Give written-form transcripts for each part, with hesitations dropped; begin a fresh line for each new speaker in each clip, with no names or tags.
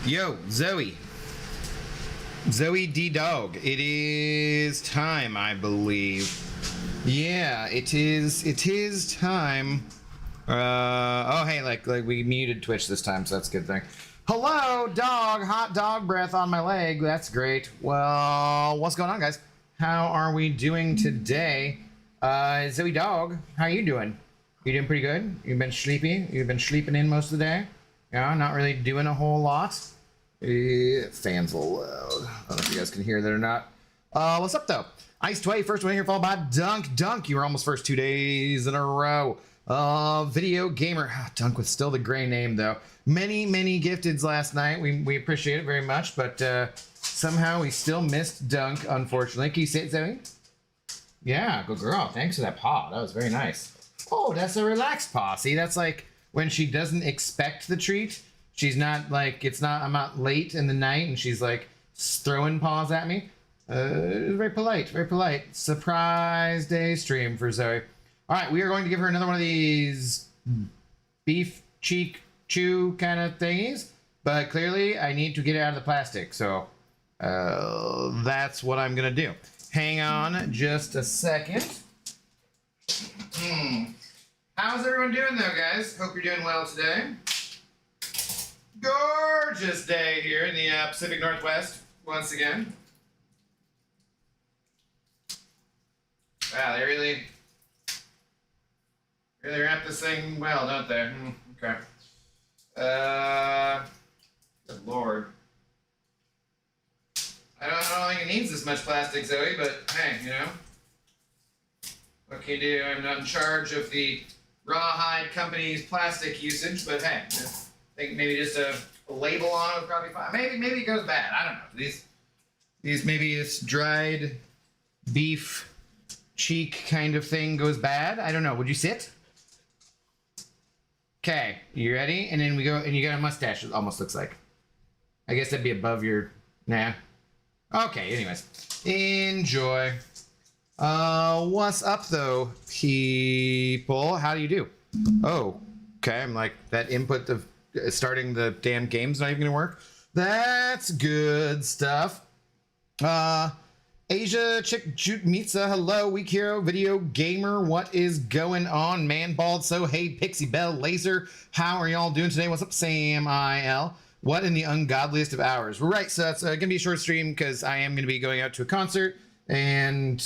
Yo, Zoe. Zoe D Dog. It is time, I believe. Yeah, it is. It is time. Oh, hey, like we muted Twitch this time, so that's a good thing. Hello, dog. Hot dog breath on my leg. That's great. Well, what's going on, guys? How are we doing today? Zoe Dog, how you doing? You doing pretty good? You've been sleepy? You've been sleeping in most of the day? Yeah, not really doing a whole lot. Fans a little loud. I don't know if you guys can hear that or not. What's up, though? Ice Tway, first one here, followed by Dunk. Dunk, you were almost first 2 days in a row. Video Gamer. Dunk with still the gray name, though. Many gifteds last night. We appreciate it very much, but somehow we still missed Dunk, unfortunately. Can you say it, Zoe? Yeah, good girl. Thanks for that paw. That was very nice. Oh, that's a relaxed paw. See, that's like when she doesn't expect the treat. She's not like, I'm not late in the night and she's like throwing paws at me. Very polite, very polite. Surprise day stream for Zoe. All right, we are going to give her another one of these beef cheek chew kind of thingies, but clearly I need to get it out of the plastic. So that's what I'm going to do. Hang on just a second. How's everyone doing though, guys? Hope you're doing well today. Gorgeous day here in the Pacific Northwest once again. Wow, they really wrap this thing well, don't they? Okay. Good Lord. I don't think it needs this much plastic, Zoe, but hey, you know. What can you do? I'm not in charge of the Rawhide Company's plastic usage, but hey, I think maybe just a label on it would probably be fine. Maybe it goes bad. I don't know. These maybe this dried beef cheek kind of thing goes bad. I don't know. Would you sit? Okay, you ready? And then we go, and you got a mustache. It almost looks like. I guess that'd be above your. Nah. Okay. Anyways, enjoy. What's up though, people? How do you do? Oh, okay. I'm like, that input of starting the damn game's not even gonna work. That's good stuff. Asia Chick Jute Mitza, hello, Weak Hero, Video Gamer, what is going on? Man Bald, so hey, Pixie Bell, Laser, how are y'all doing today? What's up, Sam IL? What in the ungodliest of hours? We're right, so it's gonna be a short stream because I am gonna be going out to a concert. And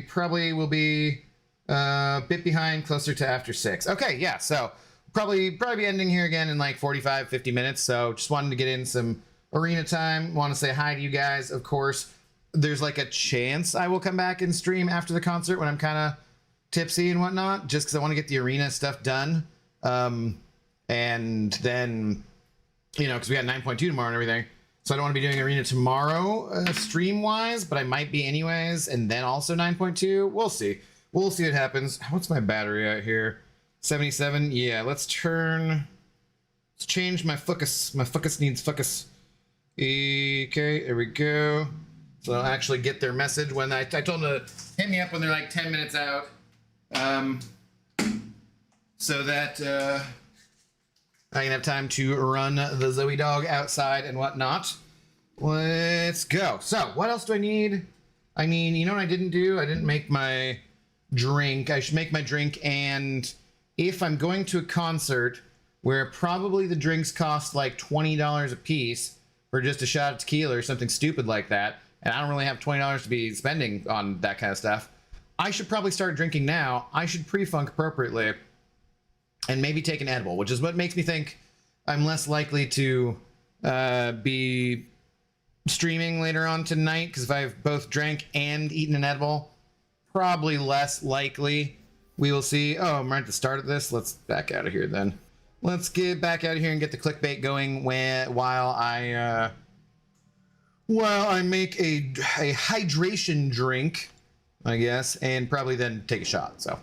probably will be a bit behind, closer to after 6. Okay, yeah, so probably be ending here again in like 45, 50 minutes. So just wanted to get in some arena time. Want to say hi to you guys, of course. There's like a chance I will come back and stream after the concert when I'm kind of tipsy and whatnot, just because I want to get the arena stuff done. And then, you know, because we got 9.2 tomorrow and everything. So I don't want to be doing arena tomorrow stream-wise, but I might be anyways, and then also 9.2. We'll see. We'll see what happens. What's my battery out here? 77? Yeah, let's change my focus. My focus needs focus. Okay, there we go. So I'll actually get their message when I told them to hit me up when they're like 10 minutes out. So that I can have time to run the Zoe Dog outside and whatnot. Let's go. So, what else do I need? I mean, you know what I didn't do? I didn't make my drink. I should make my drink, and if I'm going to a concert where probably the drinks cost like $20 a piece for just a shot of tequila or something stupid like that, and I don't really have $20 to be spending on that kind of stuff, I should probably start drinking now. I should pre-funk appropriately. And maybe take an edible, which is what makes me think I'm less likely to be streaming later on tonight, because if I've both drank and eaten an edible, probably less likely. We will see. Oh, I'm right at the start of this. Let's back out of here then. Let's get back out of here and get the clickbait going while I make a hydration drink, I guess, and probably then take a shot. So.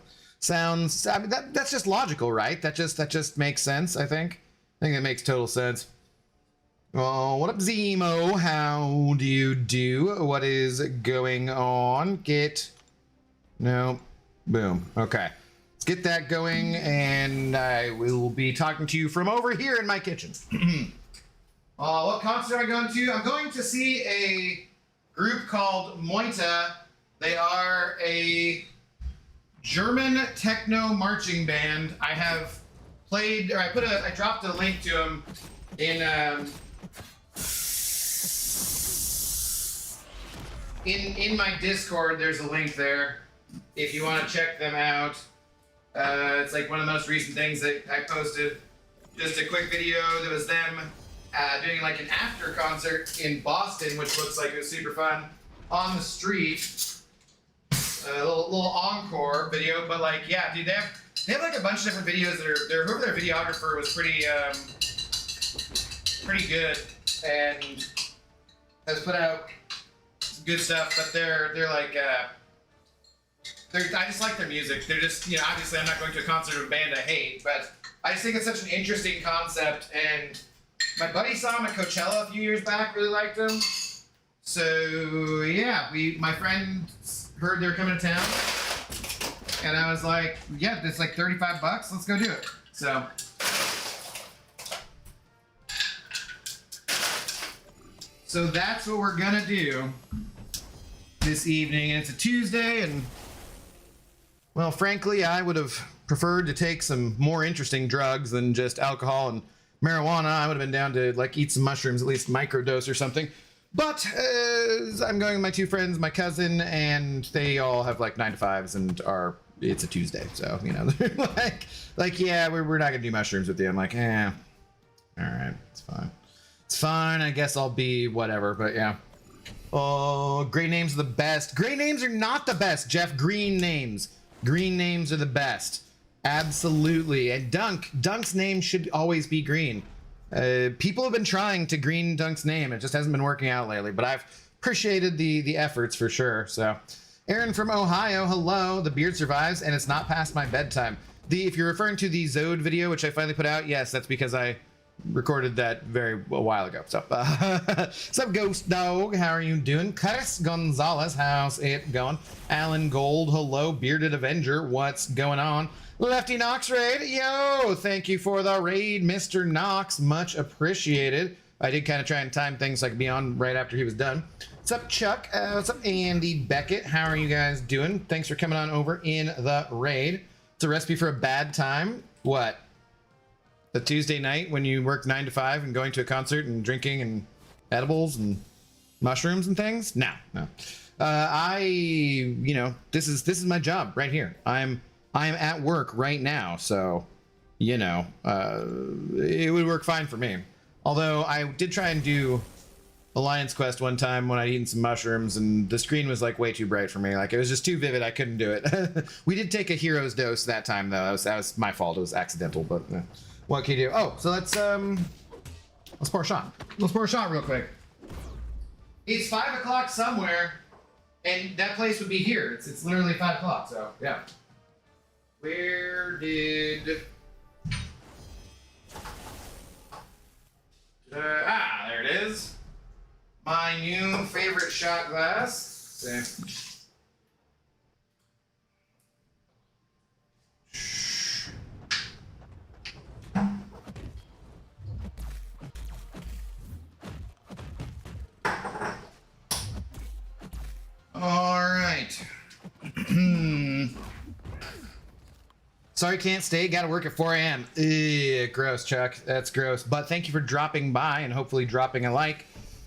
I mean, that's just logical, right? That just makes sense, I think. I think that makes total sense. Oh, what up, Zemo? How do you do? What is going on? No. Boom. Okay. Let's get that going, and I will be talking to you from over here in my kitchen. What concert am I going to? I'm going to see a group called Moita. They are a German techno marching band. I have played, or I dropped a link to them in my Discord. There's a link there if you want to check them out. It's like one of the most recent things that I posted. Just a quick video that was them doing like an after concert in Boston, which looks like it was super fun on the street. A little encore video, but like, yeah, dude, they have like a bunch of different videos that are whoever their videographer was pretty good and has put out some good stuff. But they're like I just like their music. They're just, you know, obviously I'm not going to a concert of a band I hate, but I just think it's such an interesting concept. And my buddy saw him at Coachella a few years back, really liked him. So yeah, my friend heard they were coming to town, and I was like, yeah, it's like $35. Let's go do it. So that's what we're gonna do this evening, and it's a Tuesday, and well, frankly, I would have preferred to take some more interesting drugs than just alcohol and marijuana. I would have been down to like eat some mushrooms, at least microdose or something. But I'm going with my two friends, my cousin, and they all have like 9 to 5s and it's a Tuesday. So, you know, they're like, yeah, we're not gonna do mushrooms with you. I'm like, all right, it's fine. It's fine. I guess I'll be whatever, but yeah. Oh, great names are the best. Great names are not the best, Jeff. Green names. Green names are the best. Absolutely. And Dunk's name should always be green. People have been trying to green Dunk's name. It just hasn't been working out lately, but I've appreciated the efforts for sure. So, Aaron from Ohio, hello. The beard survives, and it's not past my bedtime. If you're referring to the Zode video, which I finally put out, yes, that's because I recorded that a while ago. So, what's up, Ghost Dog? How are you doing? Chris Gonzalez, how's it going? Alan Gold, hello. Bearded Avenger, what's going on? Lefty Knox raid, yo! Thank you for the raid, Mr. Knox. Much appreciated. I did kind of try and time things so I could be on right after he was done. What's up, Chuck? What's up, Andy Beckett? How are you guys doing? Thanks for coming on over in the raid. It's a recipe for a bad time. What? The Tuesday night when you work 9 to 5 and going to a concert and drinking and edibles and mushrooms and things? No. You know, this is my job right here. I'm at work right now, so, you know, it would work fine for me. Although I did try and do Alliance Quest one time when I'd eaten some mushrooms, and the screen was like way too bright for me. Like, it was just too vivid. I couldn't do it. We did take a hero's dose that time, though. That was my fault. It was accidental, but what can you do? Oh, so let's pour a shot. Let's pour a shot real quick. It's 5 o'clock somewhere, and that place would be here. It's literally 5 o'clock, so yeah. Where did... there it is. My new favorite shot glass. All right. Sorry, can't stay. Got to work at 4 a.m. Gross, Chuck. That's gross. But thank you for dropping by and hopefully dropping a like.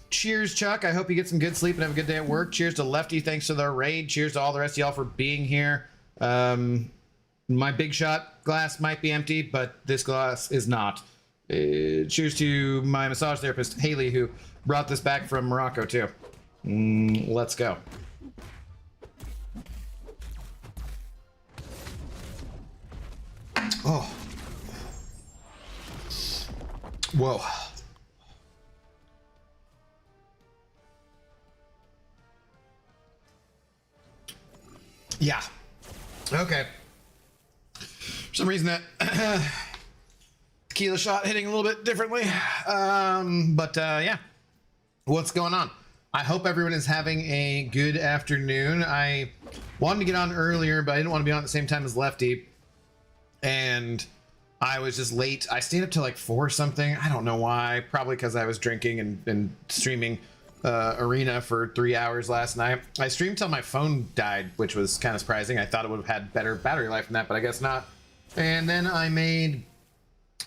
Cheers, Chuck. I hope you get some good sleep and have a good day at work. Cheers to Lefty. Thanks for the raid. Cheers to all the rest of y'all for being here. My big shot glass might be empty, but this glass is not. Cheers to my massage therapist, Haley, who brought this back from Morocco, too. Let's go. Oh. Whoa. Yeah. Okay. For some reason that tequila shot hitting a little bit differently. Yeah. What's going on? I hope everyone is having a good afternoon. I wanted to get on earlier, but I didn't want to be on at the same time as Lefty. And I was just late. I stayed up till like 4 or something. I don't know why. Probably because I was drinking and streaming Arena for 3 hours last night. I streamed till my phone died, which was kind of surprising. I thought it would have had better battery life than that, but I guess not. And then I made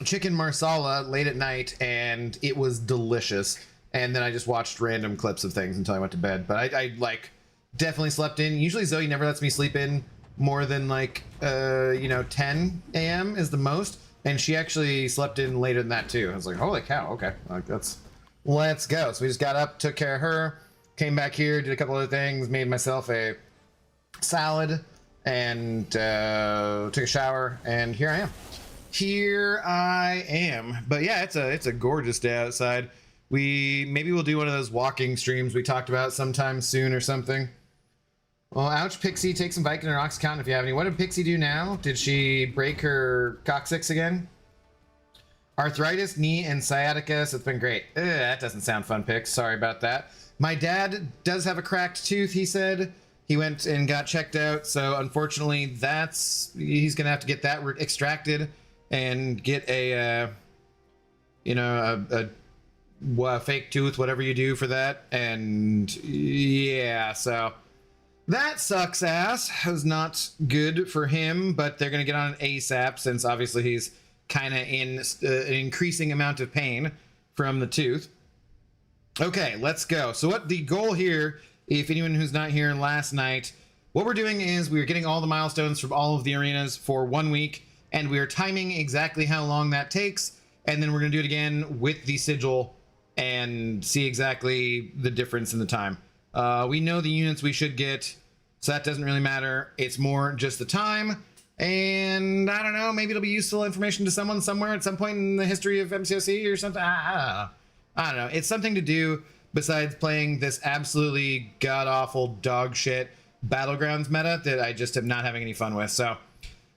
chicken marsala late at night, and it was delicious. And then I just watched random clips of things until I went to bed. But I like definitely slept in. Usually Zoe never lets me sleep in more than like 10 a.m. is the most, and she actually slept in later than that too. I was like, holy cow, okay, like let's go. So we just got up, took care of her, came back here, did a couple other things, made myself a salad, and took a shower, and here I am. But yeah, it's a gorgeous day outside. Maybe we'll do one of those walking streams we talked about sometime soon or something. Well, ouch, Pixie, take some Vicodin or Oxycontin if you have any. What did Pixie do now? Did she break her coccyx again? Arthritis, knee, and sciatica, so it's been great. Ugh, that doesn't sound fun, Pix. Sorry about that. My dad does have a cracked tooth, he said. He went and got checked out, so unfortunately he's gonna have to get that extracted and get a fake tooth, whatever you do for that. And yeah, so that sucks ass. It was not good for him, but they're going to get on an ASAP since obviously he's kind of in an increasing amount of pain from the tooth. Okay, let's go. So what the goal here, if anyone who's not here last night, what we're doing is we're getting all the milestones from all of the arenas for 1 week, and we are timing exactly how long that takes, and then we're going to do it again with the sigil and see exactly the difference in the time. We know the units we should get, so that doesn't really matter. It's more just the time, and I don't know, maybe it'll be useful information to someone somewhere at some point in the history of MCOC or something. I don't know. It's something to do besides playing this absolutely god-awful dog shit Battlegrounds meta that I just am not having any fun with. So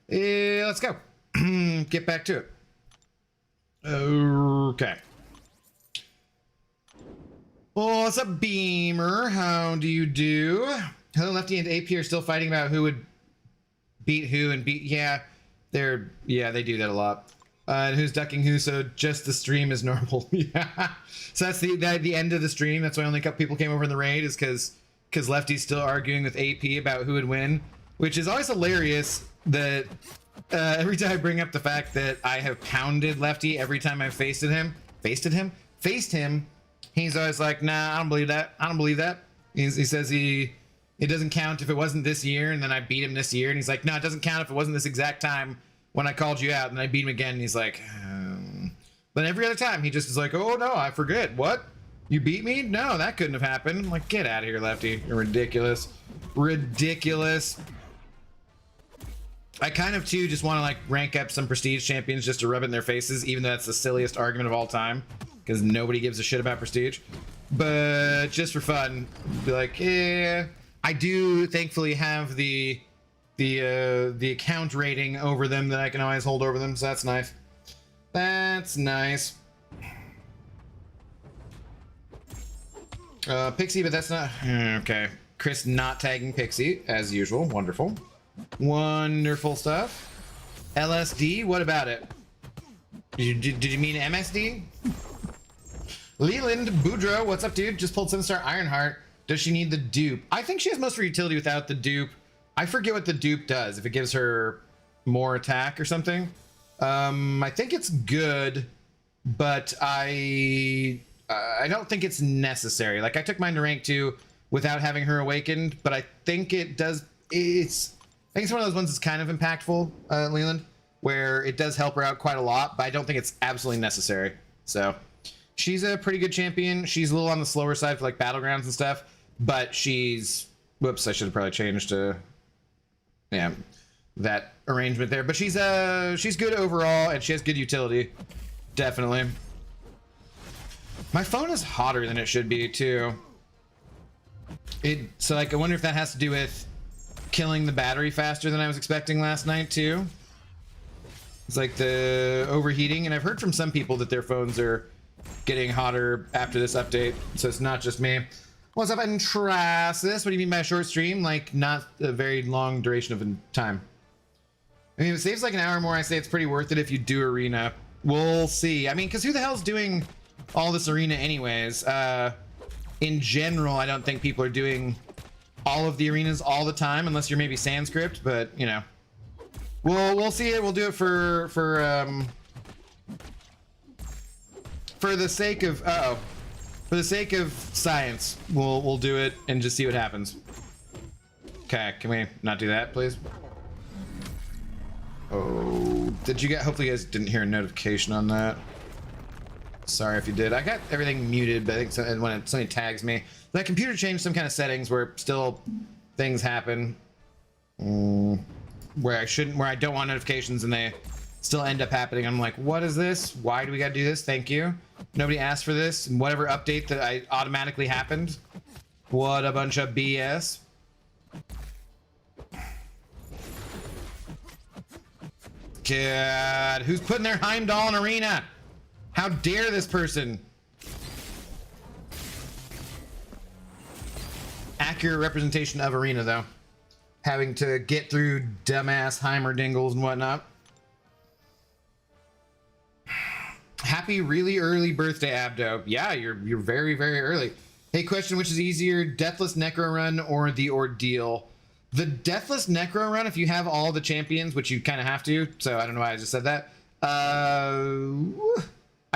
let's go. Get back to it. Okay. Well, what's up, Beamer? How do you do? Hello, Lefty and AP are still fighting about who would beat who and beat. Yeah, they do that a lot. And who's ducking who? So just the stream is normal. Yeah. So that's the end of the stream. That's why only a couple people came over in the raid, is because Lefty's still arguing with AP about who would win, which is always hilarious. That every time I bring up the fact that I have pounded Lefty every time I've faced him. He's always like, nah, I don't believe that. I don't believe that. He says it doesn't count if it wasn't this year, and then I beat him this year. And he's like, no, it doesn't count if it wasn't this exact time when I called you out, and I beat him again. And he's like, But every other time, he just is like, oh, no, I forget. What? You beat me? No, that couldn't have happened. I'm like, get out of here, Lefty. You're ridiculous. Ridiculous. I kind of, too, just want to, like, rank up some prestige champions just to rub it in their faces, even though that's the silliest argument of all time, because nobody gives a shit about prestige. But just for fun, be like, yeah. I do, thankfully, have the account rating over them that I can always hold over them, so that's nice. That's nice. Pixie, but that's not... Okay. Chris not tagging Pixie, as usual. Wonderful. Wonderful stuff. LSD, what about it? Did you mean MSD? Leland Boudreaux, what's up, dude? Just pulled 7-star Ironheart. Does she need the dupe? I think she has most for utility without the dupe. I forget what the dupe does, if it gives her more attack or something. I think it's good, but I don't think it's necessary. Like, I took mine to rank 2 without having her awakened, but I think it does. I think it's one of those ones that's kind of impactful, Leland, where it does help her out quite a lot, but I don't think it's absolutely necessary. So she's a pretty good champion. She's a little on the slower side for like battlegrounds and stuff, but she's, whoops, I should have probably changed to, yeah, that arrangement there. But she's good overall, and she has good utility, definitely. My phone is hotter than it should be too. So like, I wonder if that has to do with killing the battery faster than I was expecting last night too. It's like the overheating, and I've heard from some people that their phones are getting hotter after this update, so it's not just me. What's up, Entrasis? What do you mean by a short stream? Like, not a very long duration of time. I mean, if it saves like an hour more, I say it's pretty worth it if you do arena. We'll see. I mean, because who the hell's doing all this arena anyways? In general, I don't think people are doing all of the arenas all the time, unless you're maybe Sanskrit, but you know. We'll see it. We'll do it for the sake of for the sake of science. We'll do it and just see what happens. Okay, can we not do that, please? Oh, did you get? Hopefully, you guys didn't hear a notification on that. Sorry if you did. I got everything muted, but I think when somebody tags me, that computer changed some kind of settings where still things happen where I don't want notifications, and they still end up happening. I'm like, what is this? Why do we gotta do this? Thank you. Nobody asked for this. And whatever update that I automatically happened. What a bunch of BS. God, who's putting their Heimdall in arena? How dare this person? Accurate representation of arena, though. Having to get through dumbass Heimerdingles and whatnot. Happy really early birthday, Abdo. Yeah, you're very, very early. Hey, question, which is easier, Deathless Necro Run or the Ordeal? The Deathless Necro Run, if you have all the champions, which you kind of have to, so I don't know why I just said that. I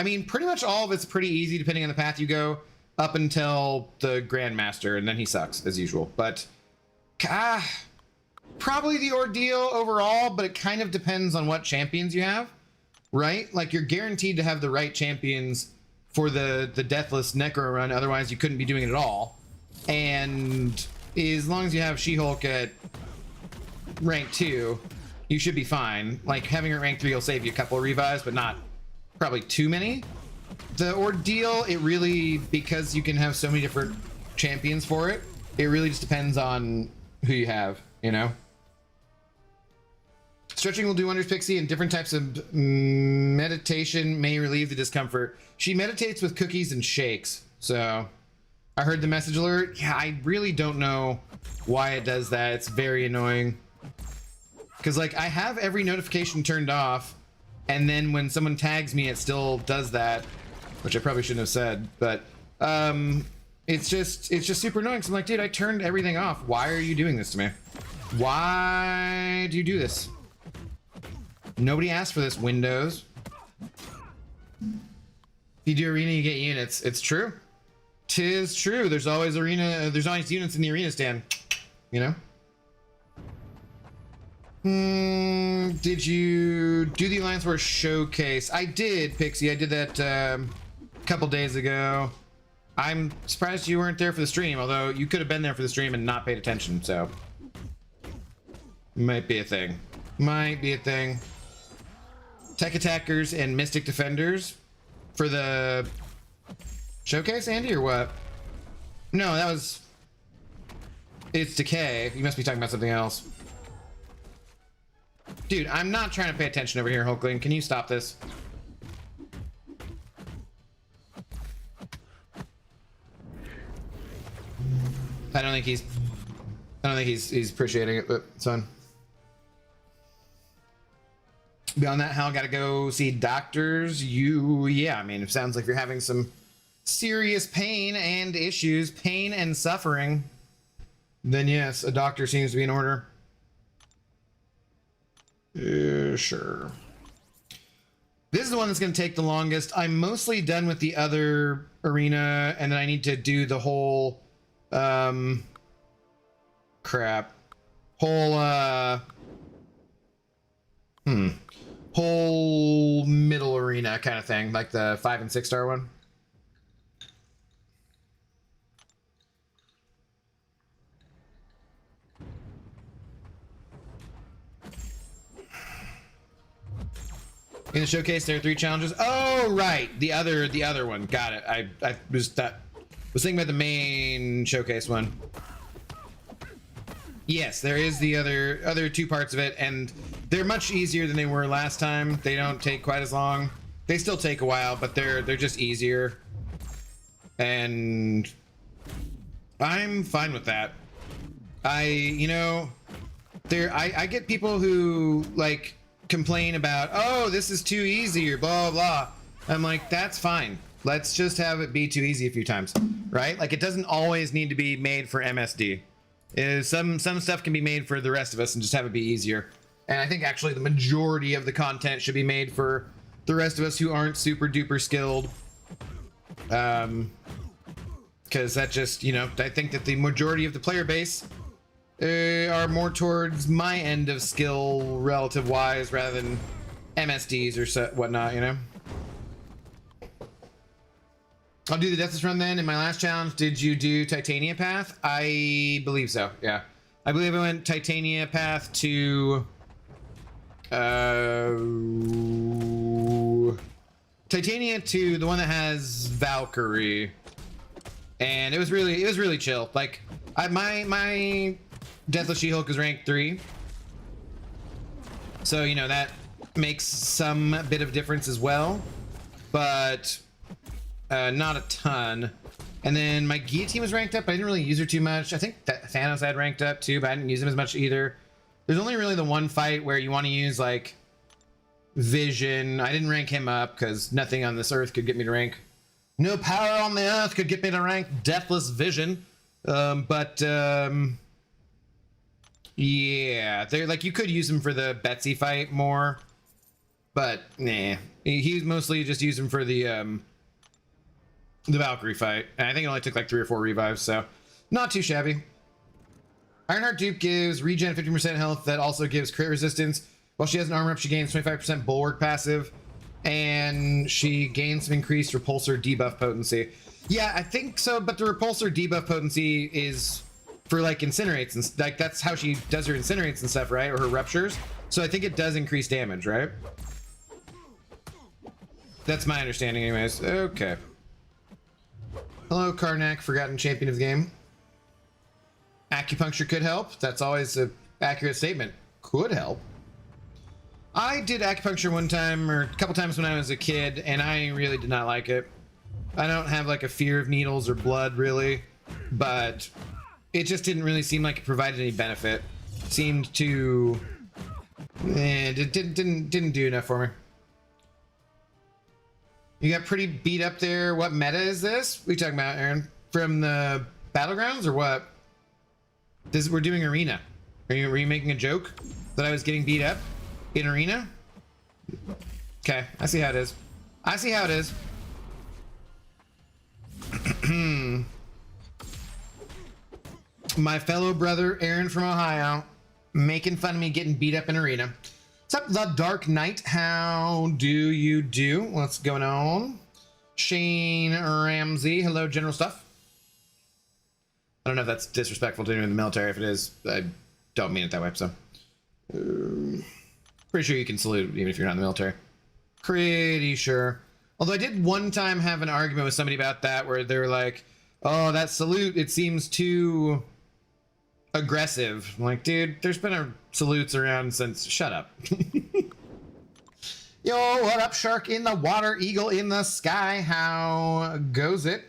mean, pretty much all of it's pretty easy depending on the path you go, up until the Grandmaster, and then he sucks, as usual. But, probably the Ordeal overall, but it kind of depends on what champions you have, right? Like, you're guaranteed to have the right champions for the Deathless Necro Run, otherwise you couldn't be doing it at all. And as long as you have She-Hulk at rank 2, you should be fine. Like, having her at rank 3 will save you a couple of revives, but not probably too many. The Ordeal, it really, because you can have so many different champions for it, it really just depends on who you have, you know? Stretching will do wonders, Pixie, and different types of meditation may relieve the discomfort. She meditates with cookies and shakes, so I heard the message alert. Yeah, I really don't know why it does that. It's very annoying. Because, like, I have every notification turned off, and then when someone tags me, it still does that, which I probably shouldn't have said, but it's just super annoying. So I'm like, dude, I turned everything off. Why are you doing this to me? Why do you do this? Nobody asked for this, Windows. If you do arena, you get units. It's true. 'Tis true. There's always units in the arena stand, you know? Did you do the Alliance Wars showcase? I did, Pixie. I did that a couple days ago. I'm surprised you weren't there for the stream, although you could have been there for the stream and not paid attention, so might be a thing. Might be a thing. Tech Attackers and Mystic Defenders for the showcase, Andy, or what? No, that was... It's Decay. You must be talking about something else. Dude, I'm not trying to pay attention over here, Hulkling. Can you stop this? I don't think he's appreciating it, but it's fine. Beyond that, Hal, gotta go see doctors. Yeah, I mean, it sounds like you're having some serious pain and issues, pain and suffering, then yes, a doctor seems to be in order. Sure. This is the one that's going to take the longest. I'm mostly done with the other arena, and then I need to do the whole, whole middle arena kind of thing, like the 5 and 6 star one. In the showcase, there are 3 challenges. Oh, right, the other one. Got it. I was thinking about the main showcase one. Yes, there is the other 2 parts of it, and they're much easier than they were last time. They don't take quite as long. They still take a while, but they're just easier. And I'm fine with that. I get people who, like, complain about, oh, this is too easy or blah, blah, blah. I'm like, that's fine. Let's just have it be too easy a few times, right? Like, it doesn't always need to be made for MSD. Some stuff can be made for the rest of us and just have it be easier. And I think actually the majority of the content should be made for the rest of us who aren't super duper skilled. Because that just, you know, I think that the majority of the player base are more towards my end of skill relative wise rather than MSDs or whatnot, you know? I'll do the Deathless run then. In my last challenge, did you do Titania Path? I believe so, yeah. I believe I went Titania Path to... Titania to the one that has Valkyrie. And it was really chill. Like, my Deathless She-Hulk is rank 3. So, you know, that makes some bit of difference as well. But... not a ton. And then my Guillotine was ranked up, but I didn't really use her too much. I think that Thanos had ranked up too, but I didn't use him as much either. There's only really the one fight where you want to use like Vision. I didn't rank him up because nothing on this earth could get me to rank. No power on the earth could get me to rank Deathless Vision. Yeah, they're like, you could use him for the Betsy fight more, but nah. He mostly just used him for the Valkyrie fight. And I think it only took like 3 or 4 revives, so not too shabby. Ironheart Dupe gives regen 50% health that also gives crit resistance. While she has an armor up, she gains 25% bulwark passive, and she gains some increased repulsor debuff potency. Yeah, I think so, but the repulsor debuff potency is for like incinerates, and like that's how she does her incinerates and stuff, right? Or her ruptures. So I think it does increase damage, right? That's my understanding anyways. Okay. Hello, Karnak, forgotten champion of the game. Acupuncture could help. That's always an accurate statement. Could help. I did acupuncture one time or a couple times when I was a kid, and I really did not like it. I don't have like a fear of needles or blood really, but it just didn't really seem like it provided any benefit. Seemed to... it didn't do enough for me. You got pretty beat up there. What meta is this? What are you talking about, Aaron? From the Battlegrounds or what? We're doing Arena. Are you making a joke that I was getting beat up in Arena? Okay, I see how it is. I see how it is. My fellow brother, Aaron from Ohio, making fun of me getting beat up in Arena. What's up, The Dark Knight? How do you do? What's going on? Shane Ramsey. Hello, General Stuff. I don't know if that's disrespectful to anyone in the military. If it is, I don't mean it that way, so. Pretty sure you can salute even if you're not in the military. Pretty sure. Although I did one time have an argument with somebody about that where they were like, oh, that salute, it seems too aggressive. I'm like, dude, there's been salutes around since... Shut up. Yo, what up, shark in the water, eagle in the sky? How goes it?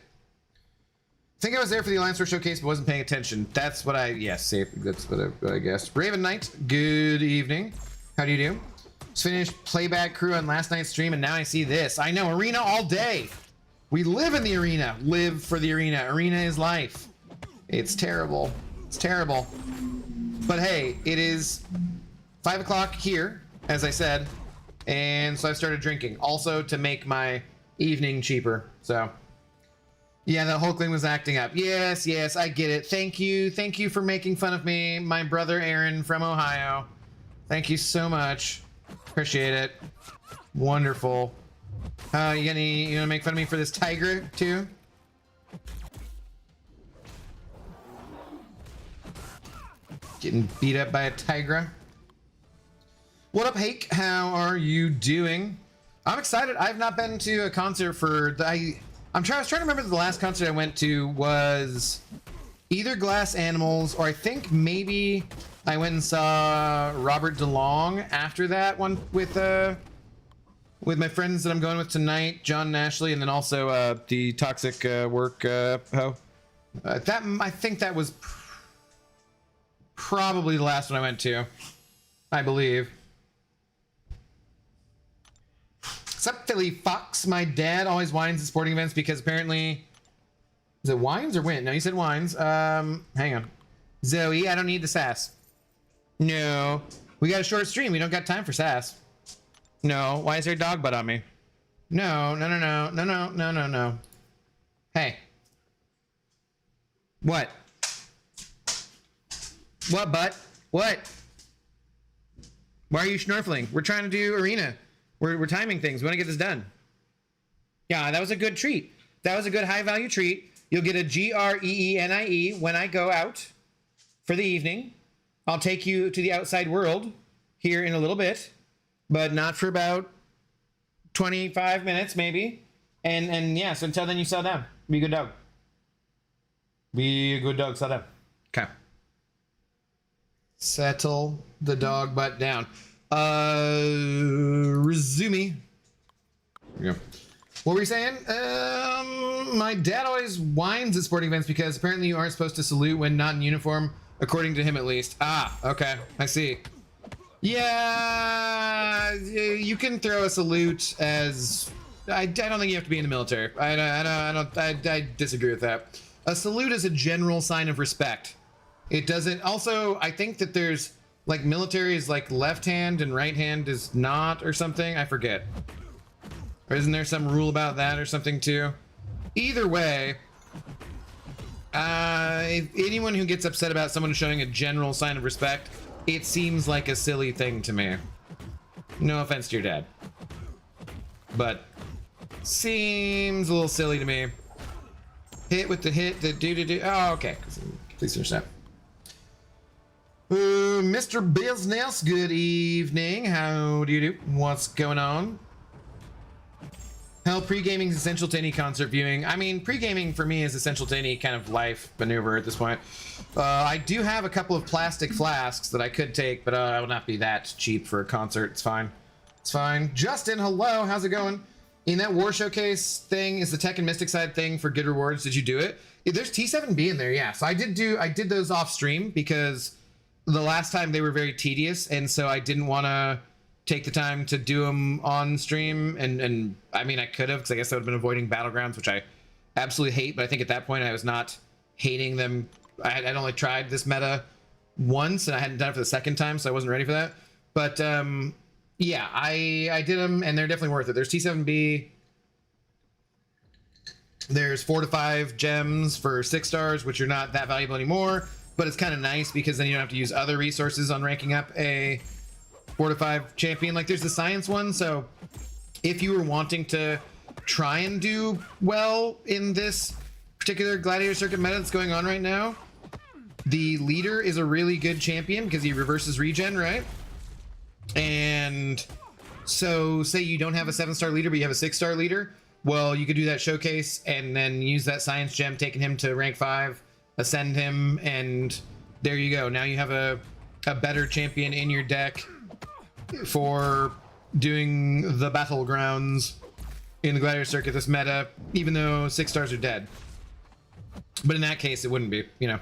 I think I was there for the Alliance War showcase, but wasn't paying attention. That's what I... Yes, see, that's what I guessed. Raven Knight, good evening. How do you do? Just finished Playback Crew on last night's stream, and now I see this. I know, Arena all day. We live in the Arena. Live for the Arena. Arena is life. It's terrible. It's terrible. But hey, it is 5 o'clock here, as I said, and so I've started drinking. Also to make my evening cheaper, so... Yeah, the Hulkling was acting up. Yes, yes, I get it. Thank you. Thank you for making fun of me. My brother Aaron from Ohio. Thank you so much. Appreciate it. Wonderful. You gonna make fun of me for this tiger too? Getting beat up by a tigra. What up, Hake? How are you doing? I'm excited. I've not been to a concert for I was trying to remember the last concert I went to was either Glass Animals or I think maybe I went and saw Robert DeLong after that one with my friends that I'm going with tonight, John Nashley, and then also the Toxic Work ho. I think that was probably the last one I went to, I believe. Sup, Philly Fox. My dad always whines at sporting events because apparently... Is it wines or win? No, you said wines. Hang on. Zoe, I don't need the sass. No. We got a short stream. We don't got time for sass. No. Why is there a dog butt on me? No. No. Hey. What? What, butt? What? Why are you snorkeling? We're trying to do arena. We're timing things. We want to get this done. Yeah, that was a good treat. That was a good high-value treat. You'll get a GREENIE when I go out for the evening. I'll take you to the outside world here in a little bit, but not for about 25 minutes, maybe. And yeah, so until then, you settle down. Be a good dog. Be a good dog. Settle down. Okay. Settle the dog butt down. Resume. There we go. What were you saying? My dad always whines at sporting events because apparently you aren't supposed to salute when not in uniform, according to him at least. Ah, okay, I see. Yeah, you can throw a salute as... I don't think you have to be in the military. I disagree with that. A salute is a general sign of respect. It doesn't... Also, I think that there's... Like, military is like left hand and right hand is not or something. I forget. Or isn't there some rule about that or something too? Either way, if anyone who gets upset about someone showing a general sign of respect, it seems like a silly thing to me. No offense to your dad. But seems a little silly to me. Hit with the hit, the do. Oh, okay. Please understand. Mr. Business, good evening. How do you do? What's going on? Hell, pre-gaming is essential to any concert viewing. I mean, pre-gaming for me is essential to any kind of life maneuver at this point. I do have a couple of plastic flasks that I could take, but I will not be that cheap for a concert. It's fine. It's fine. Justin, hello. How's it going? In that War Showcase thing, is the Tech and Mystic side thing for good rewards? Did you do it? There's T7B in there, yeah. So I did those off stream because the last time they were very tedious, and so I didn't want to take the time to do them on stream. And I mean, I could have, because I guess I would have been avoiding Battlegrounds, which I absolutely hate. But I think at that point I was not hating them. I'd only tried this meta once, and I hadn't done it for the second time, so I wasn't ready for that. But yeah, I did them, and they're definitely worth it. There's T7B. There's 4 to 5 gems for 6 stars, which are not that valuable anymore. But it's kind of nice because then you don't have to use other resources on ranking up a 4 to 5 champion. Like there's the science one. So if you were wanting to try and do well in this particular gladiator circuit meta that's going on right now, the leader is a really good champion because he reverses regen, right? And so say you don't have a 7-star leader, but you have a 6-star leader. Well, you could do that showcase and then use that science gem, taking him to rank 5. Ascend him, and there you go. Now you have a better champion in your deck for doing the battlegrounds in the gladiator circuit, this meta, even though 6 stars are dead. But in that case, it wouldn't be, you know.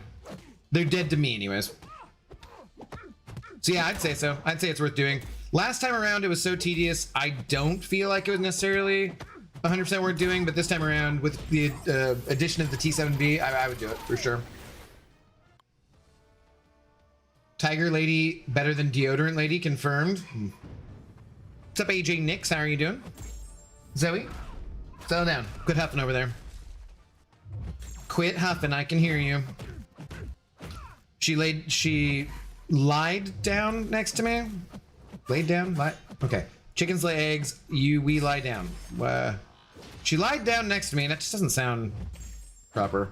They're dead to me anyways. So yeah, I'd say so. I'd say it's worth doing. Last time around, it was so tedious, I don't feel like it was necessarily 100% worth doing, but this time around, with the addition of the T7B, I would do it for sure. Tiger Lady better than Deodorant Lady, confirmed. What's up, AJ Nix? How are you doing? Zoe? Settle down. Quit huffing over there. Quit huffing, I can hear you. She lied down next to me? Laid down? Okay. Chickens lay eggs, we lie down. She lied down next to me, and that just doesn't sound proper.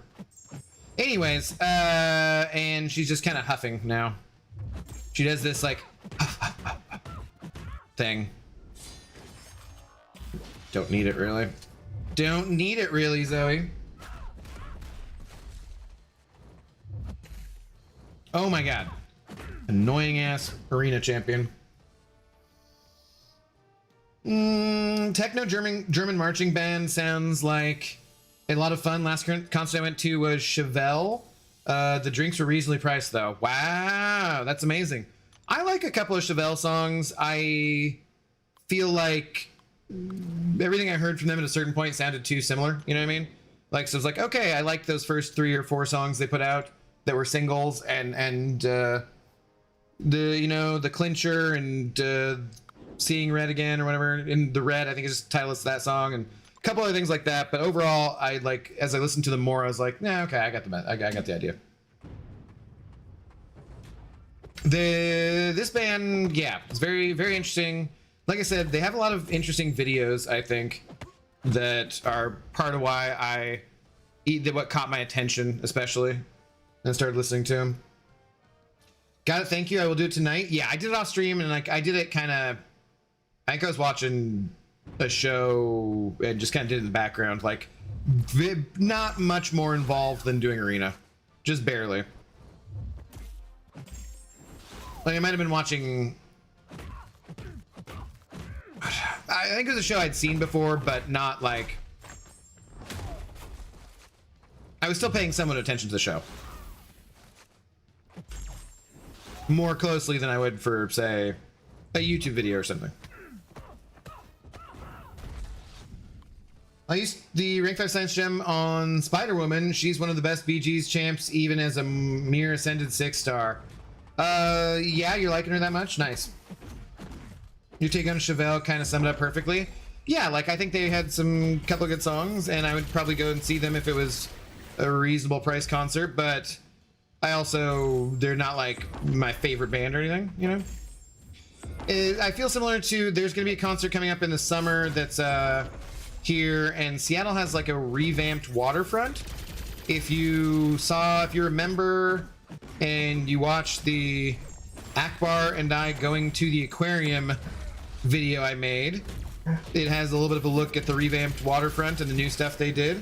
Anyways, and she's just kind of huffing now. She does this, like, thing. Don't need it, really. Don't need it, really, Zoe. Oh my god. Annoying ass arena champion. Techno German marching band sounds like a lot of fun. Last concert I went to was Chevelle. The drinks were reasonably priced though. Wow, that's amazing. I like a couple of Chevelle songs. I feel like everything I heard from them at a certain point sounded too similar. You know what I mean? Like, so it's like, okay, I liked those first 3 or 4 songs they put out that were singles, and the the clincher and seeing red again or whatever. In the red, I think it's just the title of that song, and a couple other things like that. But overall, I like, as I listened to them more, I was like, nah, okay, I got the idea. This band, yeah, it's very, very interesting. Like I said, they have a lot of interesting videos, I think, that are part of why what caught my attention, especially, and started listening to them. Got it, thank you. I will do it tonight. Yeah, I did it off stream, and like I did it kind of. I think I was watching a show and just kind of did it in the background, like not much more involved than doing Arena, just barely. Like I might have been watching. I think it was a show I'd seen before, but not like. I was still paying somewhat attention to the show. More closely than I would for, say, a YouTube video or something. I used the rank 5 science gem on Spider-Woman. She's one of the best BG's champs, even as a mere ascended 6-star. Yeah, you're liking her that much? Nice. Your take on Chevelle kind of summed it up perfectly. Yeah, like I think they had some couple good songs, and I would probably go and see them if it was a reasonable price concert, but they're not like my favorite band or anything, you know? I feel similar to, there's gonna be a concert coming up in the summer that's here, and Seattle has like a revamped waterfront. If you remember and you watched the Akbar and I going to the aquarium video I made, it has a little bit of a look at the revamped waterfront and the new stuff they did.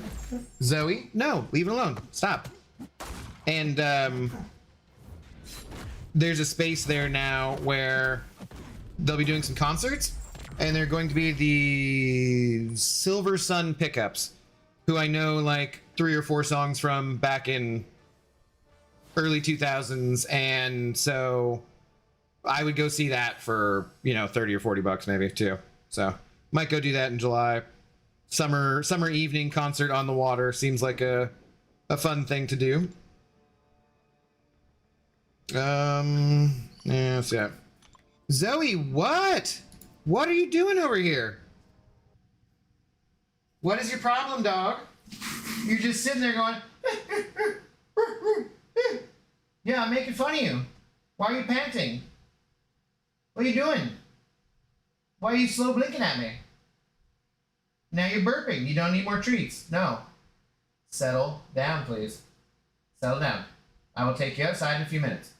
Zoe, no, leave it alone. Stop. And there's a space there now where they'll be doing some concerts, and they're going to be the Silver Sun Pickups, who I know like 3 or 4 songs from back in early 2000s, and so I would go see that for 30 or 40 bucks maybe too. So might go do that in July. Summer evening concert on the water seems like a fun thing to do. Yeah, let's see. Zoe, what are you doing over here? What is your problem, dog? You're just sitting there going yeah, I'm making fun of you. Why are you panting? What are you doing? Why are you slow blinking at me? Now you're burping. You don't need more treats. No. Settle down, please. Settle down. I will take you outside in a few minutes.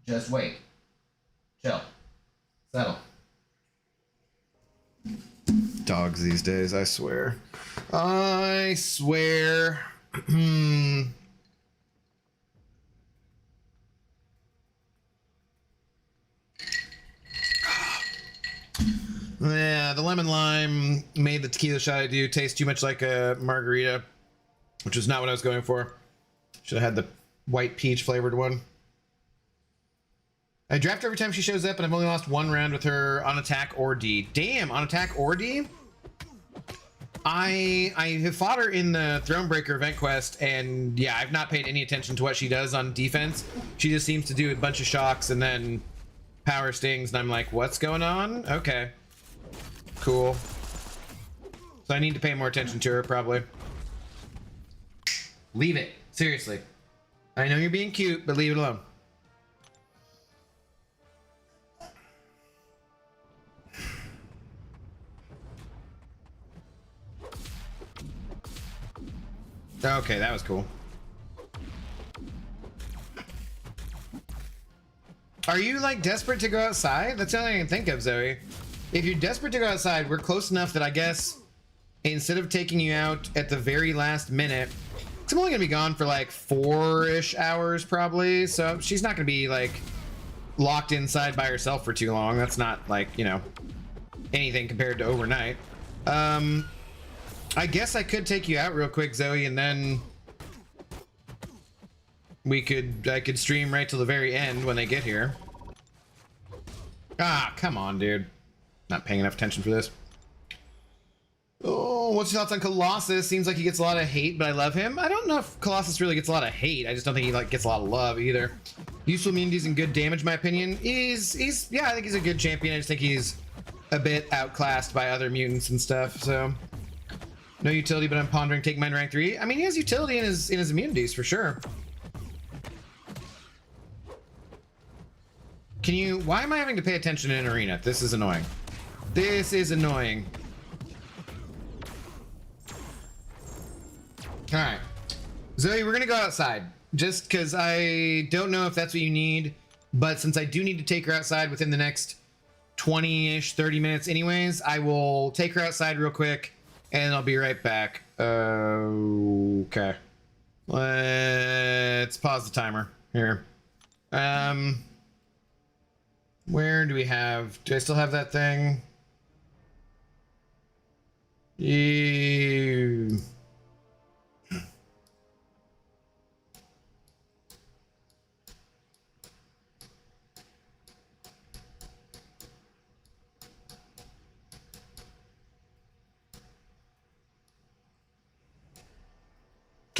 Just wait. Chill. Settle. Dogs these days, I swear. I swear. Yeah, the lemon lime made the tequila shot I do taste too much like a margarita, which is not what I was going for. Should have had the white peach flavored one. I draft her every time she shows up, and I've only lost 1 round with her on attack or D. Damn, on attack or D? I have fought her in the Thronebreaker event quest, and yeah, I've not paid any attention to what she does on defense. She just seems to do a bunch of shocks and then power stings, and I'm like, what's going on? Okay. Cool. So I need to pay more attention to her, probably. Leave it. Seriously. I know you're being cute, but leave it alone. Okay, that was cool. Are you like desperate to go outside? That's the only thing I can think of, Zoe. If you're desperate to go outside, we're close enough that I guess instead of taking you out at the very last minute, I'm only gonna be gone for like 4-ish hours probably. So she's not gonna be like locked inside by herself for too long. That's not like, anything compared to overnight. I guess I could take you out real quick, Zoe, and then I could stream right till the very end when they get here. Ah, come on, dude. Not paying enough attention for this. Oh, what's your thoughts on Colossus? Seems like he gets a lot of hate, but I love him. I don't know if Colossus really gets a lot of hate. I just don't think he like gets a lot of love either. Useful immunities and good damage, my opinion. He's yeah, I think he's a good champion. I just think he's a bit outclassed by other mutants and stuff. So no utility, but I'm pondering taking mine to rank 3. I mean, he has utility in his immunities for sure. Can you? Why am I having to pay attention in an arena? This is annoying. This is annoying. All right, Zoe, we're gonna go outside just because I don't know if that's what you need, but since I do need to take her outside within the next 20-ish, 30 minutes anyways, I will take her outside real quick and I'll be right back. Okay. Let's pause the timer here. Where do we have, do I still have that thing? You.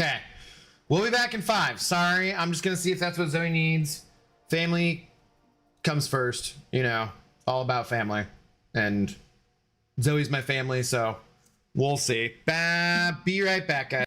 Okay. We'll be back in 5. Sorry, I'm just gonna see if that's what Zoe needs. Family comes first, you know, all about family. And Zoe's my family, so we'll see. Be right back, guys.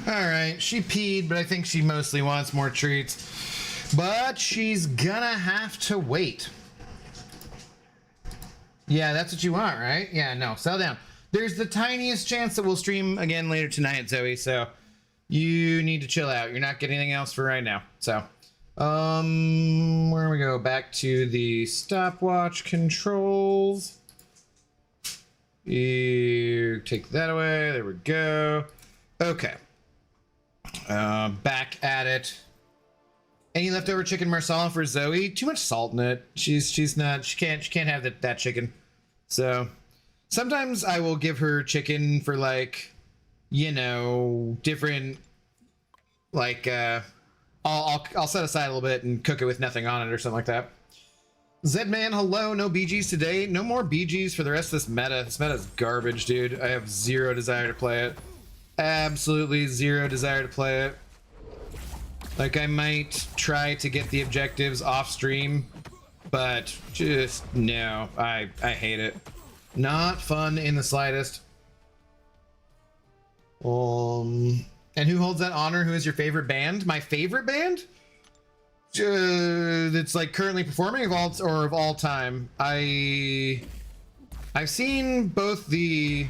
All right, she peed, but I think she mostly wants more treats. But she's gonna have to wait. Yeah, that's what you want, right? Yeah, no, settle down. There's the tiniest chance that we'll stream again later tonight, Zoe, so you need to chill out. You're not getting anything else for right now. So, where do we go? Back to the stopwatch controls. You take that away. There we go. Okay. Back at it. Any leftover chicken marsala for Zoe? Too much salt in it. She can't have that chicken. So sometimes I will give her chicken for like, you know, different, like I'll set aside a little bit and cook it with nothing on it or something like that. Zedman, hello. No BGs today. No more BGs for the rest of this meta. This meta's garbage, dude. I have zero desire to play it. Absolutely zero desire to play it. Like, I might try to get the objectives off stream, but just no. I hate it. Not fun in the slightest. And who holds that honor? Who is your favorite band? My favorite band? It's like currently performing of all time. I've seen both the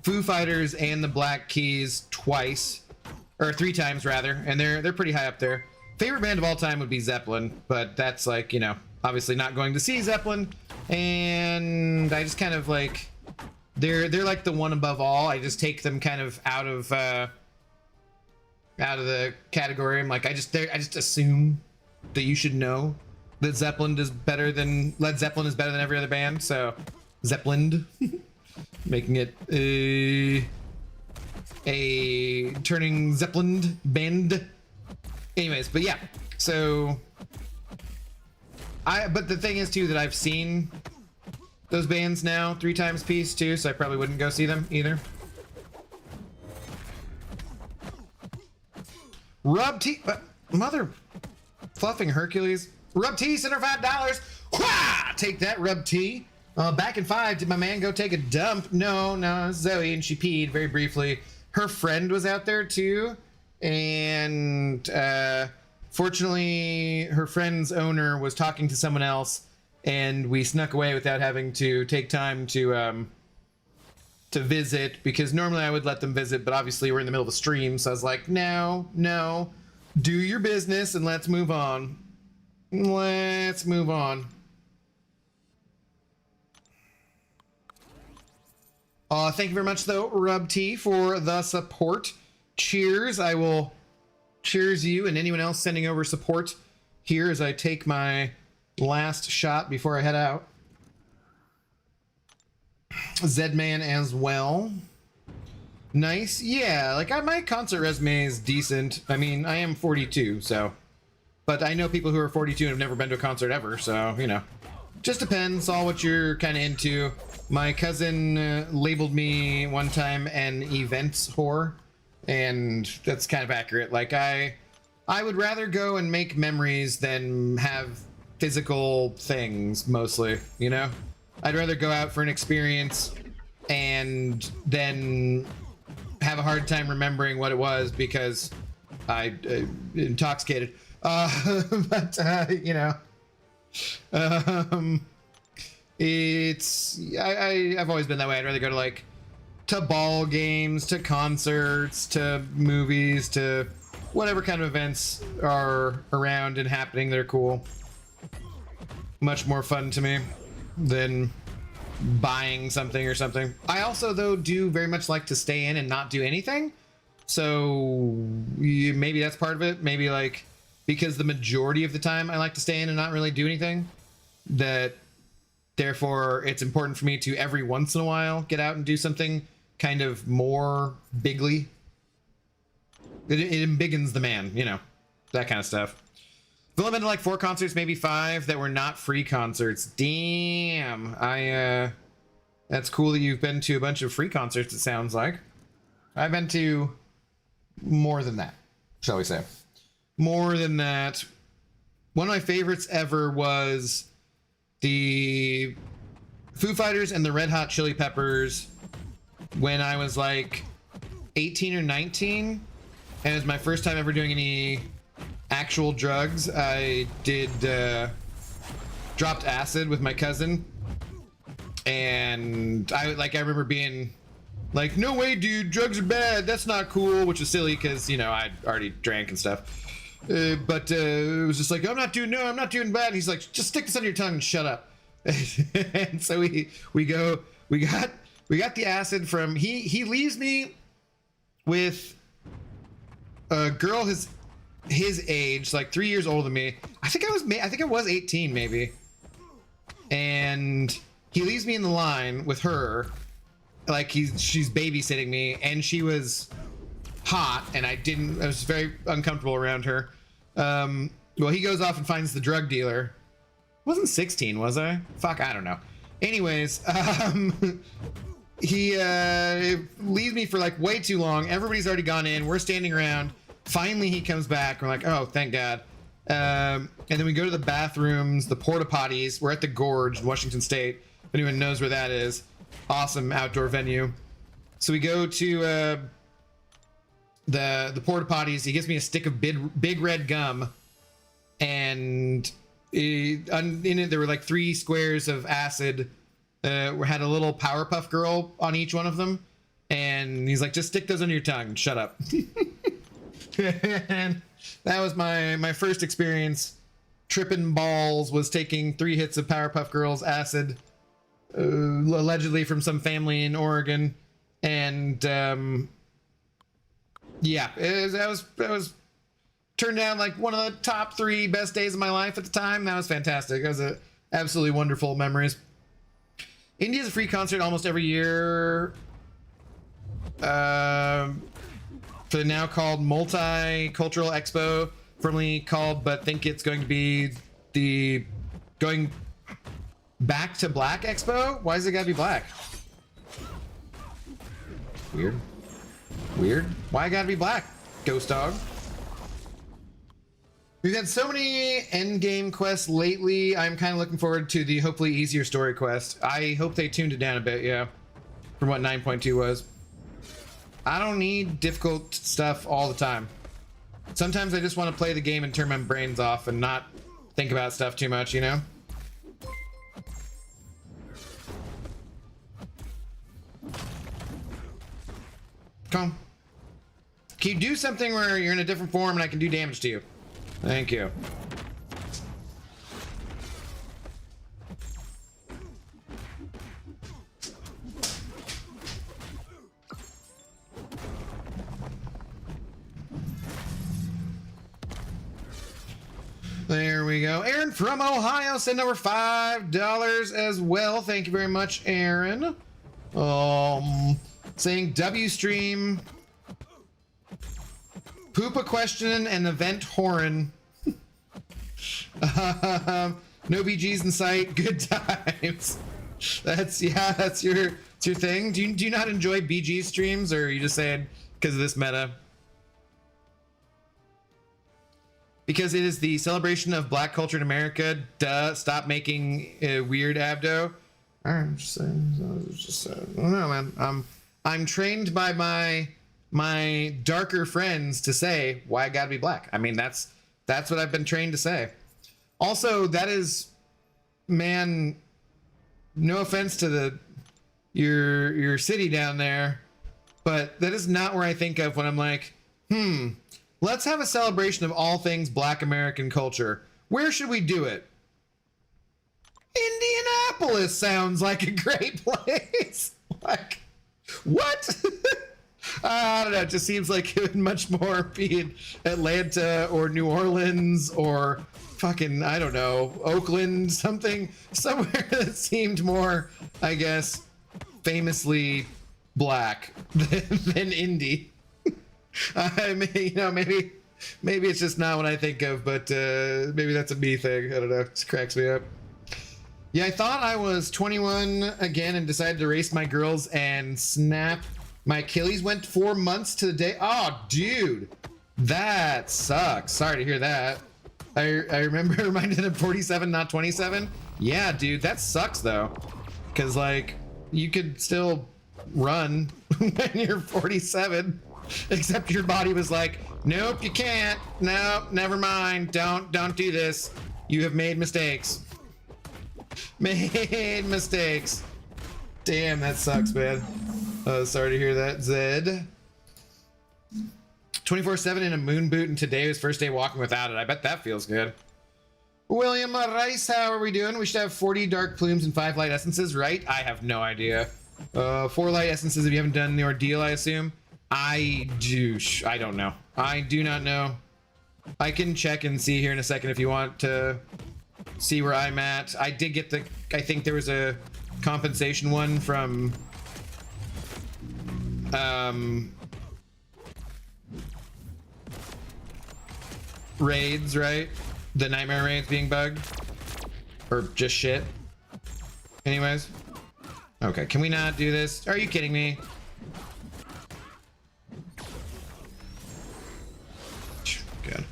Foo Fighters and the Black Keys twice, or 3 times rather, and they're pretty high up there. Favorite band of all time would be Zeppelin, but that's like, you know, obviously not going to see Zeppelin, and I just kind of like they're like the one above all. I just take them kind of out of the category. I'm like, I just assume that you should know that Led Zeppelin is better than every other band. So Zeppelin, making it a turning Zeppelin band. Anyways, but yeah, so but the thing is too that I've seen those bands now 3 times piece too, so I probably wouldn't go see them either. Rub T, mother fluffing Hercules. Rub T sent her $5. Wah! Take that, Rub T. Back in 5, did my man go take a dump? No, Zoe, and she peed very briefly. Her friend was out there too, and fortunately, her friend's owner was talking to someone else, and we snuck away without having to take time to visit, because normally I would let them visit, but obviously we're in the middle of a stream, so I was like, no, do your business and let's move on. Let's move on. Thank you very much, though, Rub T, for the support. Cheers. I will cheers you and anyone else sending over support here as I take my last shot before I head out. Zedman as well. Nice. Yeah, like my concert resume is decent. I mean, I am 42, so. But I know people who are 42 and have never been to a concert ever, so, you know. Just depends all what you're kind of into. My cousin labeled me one time an events whore, and that's kind of accurate. Like, I would rather go and make memories than have physical things, mostly, you know? I'd rather go out for an experience and then have a hard time remembering what it was because I intoxicated. But you know, I've always been that way. I'd rather go to ball games, to concerts, to movies, to whatever kind of events are around and happening. They're cool. Much more fun to me than buying something or something. I also, though, do very much like to stay in and not do anything. So maybe that's part of it. Maybe like because the majority of the time I like to stay in and not really do anything, that therefore it's important for me to every once in a while get out and do something kind of more bigly. It embiggens the man, you know, that kind of stuff. I've only been to like 4 concerts, maybe 5 that were not free concerts. Damn. That's cool that you've been to a bunch of free concerts, it sounds like. I've been to more than that, shall we say. More than that. One of my favorites ever was the Foo Fighters and the Red Hot Chili Peppers when I was like 18 or 19, and it was my first time ever doing any actual drugs. I did dropped acid with my cousin, and I remember being like, no way, dude, drugs are bad, that's not cool, which is silly because, you know, I'd already drank and stuff. But it was just like, I'm not doing bad. And he's like, just stick this on your tongue and shut up. And so we got the acid from, he leaves me with a girl his age, like 3 years older than me. I think I was 18 maybe. And he leaves me in the line with her, like she's babysitting me, and she was hot, and I was very uncomfortable around her. Well, he goes off and finds the drug dealer. Wasn't 16, was I? Fuck, I don't know. Anyways, he leaves me for like way too long. Everybody's already gone in. We're standing around. Finally, he comes back. We're like, oh, thank God. And then we go to the bathrooms, the porta potties. We're at the Gorge in Washington State. If anyone knows where that is. Awesome outdoor venue. So we go to the porta potties. He gives me a stick of big red gum, and in it there were like 3 squares of acid. We had a little Powerpuff Girl on each one of them, and he's like, just stick those under your tongue, shut up. And that was my first experience tripping balls, was taking 3 hits of Powerpuff Girls acid, allegedly from some family in Oregon. And yeah, that was turned down like one of the top 3 best days of my life at the time. That was fantastic. It was a absolutely wonderful memories. India's a free concert almost every year. For the now called Multicultural Expo, formerly called, but think it's going to be the going back to black Expo. Why does it gotta be black? Weird. Why gotta be black, Ghost Dog? We've had so many endgame quests lately. I'm kind of looking forward to the hopefully easier story quest. I hope they tuned it down a bit, yeah, from what 9.2 was. I don't need difficult stuff all the time. Sometimes I just want to play the game and turn my brains off and not think about stuff too much, you know? Come on. Can you do something where you're in a different form and I can do damage to you? Thank you. There we go. Aaron from Ohio sent over $5 as well. Thank you very much, Aaron. Saying W stream, poop a question and event Horan. No BGs in sight. Good times. That's your thing. Do you not enjoy BG streams, or are you just saying because of this meta? Because it is the celebration of black culture in America. Duh. Stop making weird abdo. I'm just saying. I don't know, man. I'm trained by my darker friends to say why I gotta be black. I mean, that's what I've been trained to say. Also, that is, man, no offense to your city down there, but that is not where I think of when I'm like, let's have a celebration of all things black American culture. Where should we do it? Indianapolis sounds like a great place. Like, what? I don't know. It just seems like it would much more be in Atlanta or New Orleans or fucking, I don't know, Oakland, somewhere that seemed more, I guess, famously black than Indy. I mean, you know, maybe it's just not what I think of, but maybe that's a me thing. I don't know. It just cracks me up. Yeah, I thought I was 21 again and decided to race my girls and snap. My Achilles went 4 months to the day. Oh, dude, that sucks. Sorry to hear that. I remember reminded of 47, not 27. Yeah, dude, that sucks though. Cause like you could still run when you're 47. Except your body was like, nope, you can't. Nope, never mind. Don't do this. You have made mistakes. Made mistakes. Damn, that sucks, man. Sorry to hear that, Zed. 24/7 in a moon boot, and today was first day walking without it. I bet that feels good. William Rice, how are we doing? We should have 40 dark plumes and 5 light essences, right? I have no idea. 4 light essences if you haven't done the ordeal, I assume. I don't know. I do not know. I can check and see here in a second if you want to see where I'm at. I did get I think there was a compensation one from raids, right? The nightmare raids being bugged or just shit. Anyways, okay, can we not do this? Are you kidding me? Good.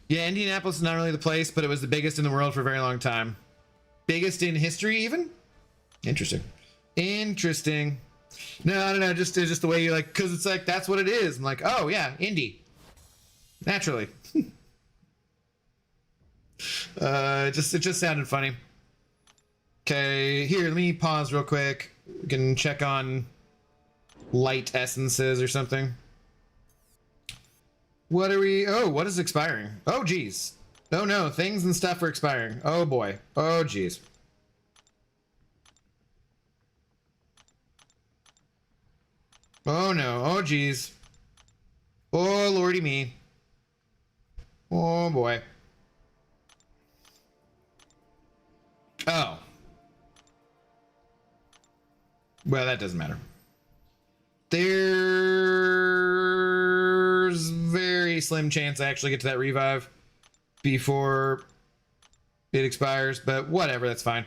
Yeah, Indianapolis is not really the place, but it was the biggest in the world for a very long time. Biggest in history, even? Interesting. Interesting. No, I don't know. Just the way you're like, because it's like that's what it is. I'm like, oh yeah, Indy. Naturally. It just sounded funny. Okay, here, let me pause real quick. We can check on light essences or something. What are we? Oh, what is expiring? Oh, geez. Oh no, things and stuff are expiring. Oh boy. Oh geez. Oh no. Oh geez. Oh lordy me. Oh boy. Oh. Well, that doesn't matter. There's very slim chance I actually get to that revive before it expires, but whatever, that's fine.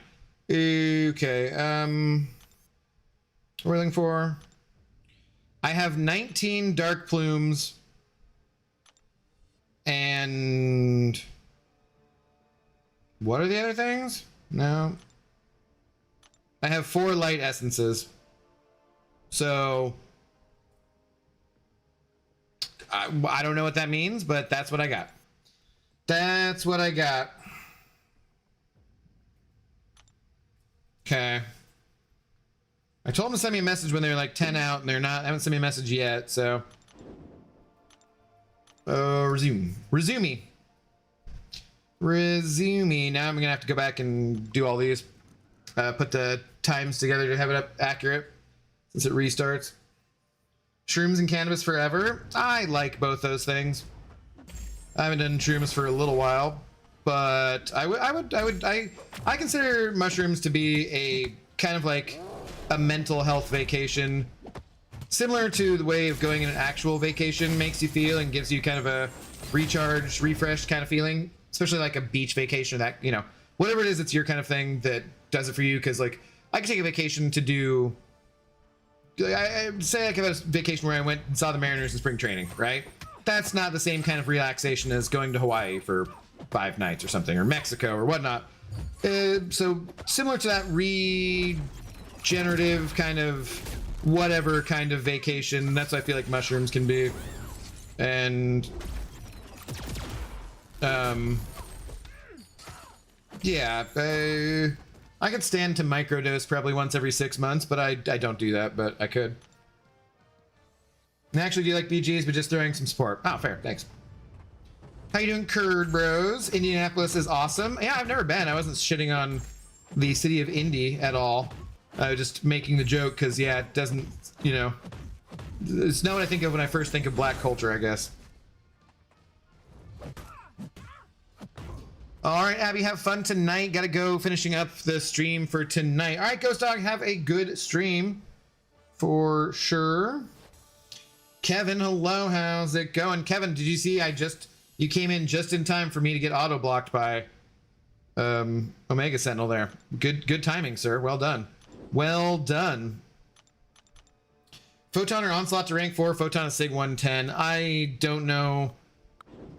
Okay, what we're looking for. I have 19 dark plumes and what are the other things? No. I have 4 light essences. So I don't know what that means, but that's what I got. That's what I got. Okay. I told them to send me a message when they were like 10 out, and they're not. Haven't sent me a message yet. So resume. Resume. Now I'm gonna have to go back and do all these. Put the times together to have it up accurate since it restarts. Shrooms and cannabis forever. I like both those things. I haven't done shrooms for a little while, but I consider mushrooms to be a kind of like a mental health vacation, similar to the way of going in an actual vacation makes you feel and gives you kind of a recharge, refreshed kind of feeling, especially like a beach vacation or that, you know, whatever it is, it's your kind of thing that does it for you. Because like I could take a vacation to do, I say I could have a vacation where I went and saw the Mariners in spring training, right? That's not the same kind of relaxation as going to Hawaii for 5 nights or something, or Mexico or whatnot. So similar to that regenerative kind of whatever kind of vacation, that's what I feel like mushrooms can be. And yeah, I could stand to microdose probably once every 6 months, but I don't do that, but I could. And actually do like BGs, but just throwing some support. Oh, fair, thanks. How you doing, Curd Bros? Indianapolis is awesome. Yeah, I've never been. I wasn't shitting on the city of Indy at all. I was just making the joke because, yeah, it doesn't, you know, it's not what I think of when I first think of black culture, I guess. All right, Abby, have fun tonight. Gotta go finishing up the stream for tonight. All right, Ghost Dog, have a good stream for sure. Kevin, hello, how's it going? Kevin, did you see you came in just in time for me to get auto blocked by Omega Sentinel there. Good timing, sir. Well done. Well done. Photon or Onslaught to rank 4, Photon to Sig 110. I don't know